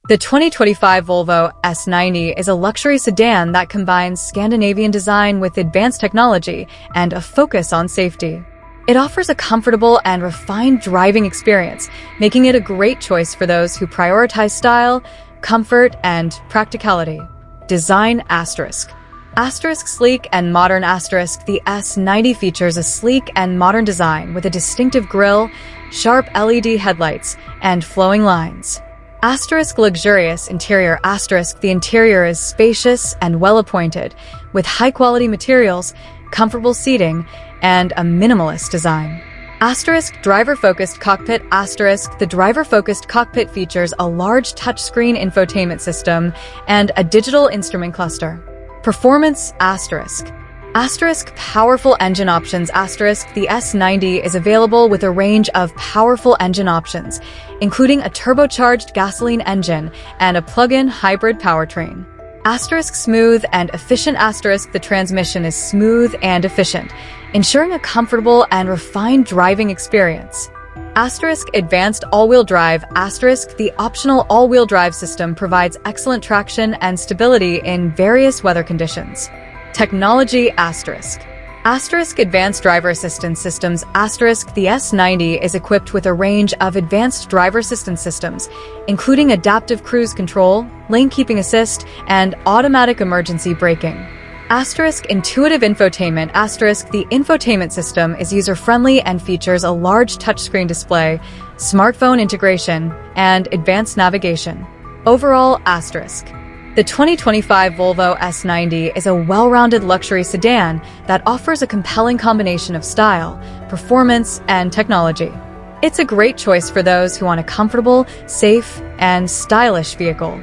The 2025 Volvo S90 is a luxury sedan that combines Scandinavian design with advanced technology and a focus on safety. It offers a comfortable and refined driving experience, making it a great choice for those who prioritize style, comfort, and practicality. Design asterisk. Sleek and modern the S90 features a sleek and modern design with a distinctive grille, sharp LED headlights, and flowing lines. Luxurious interior. The interior is spacious and well-appointed, with high-quality materials, comfortable seating, and a minimalist design. Driver-focused cockpit. The driver-focused cockpit features a large touchscreen infotainment system and a digital instrument cluster. Performance. Powerful engine options. The S90 is available with a range of powerful engine options, including a turbocharged gasoline engine and a plug-in hybrid powertrain. Smooth and efficient. The transmission is smooth and efficient, ensuring a comfortable and refined driving experience. Advanced all-wheel drive. The optional all-wheel drive system provides excellent traction and stability in various weather conditions. Technology. Advanced driver assistance systems. The S90 is equipped with a range of advanced driver assistance systems, including adaptive cruise control, lane keeping assist, and automatic emergency braking. Intuitive infotainment. The infotainment system is user-friendly and features a large touchscreen display, smartphone integration, and advanced navigation. Overall. The 2025 Volvo S90 is a well-rounded luxury sedan that offers a compelling combination of style, performance, and technology. It's a great choice for those who want a comfortable, safe, and stylish vehicle.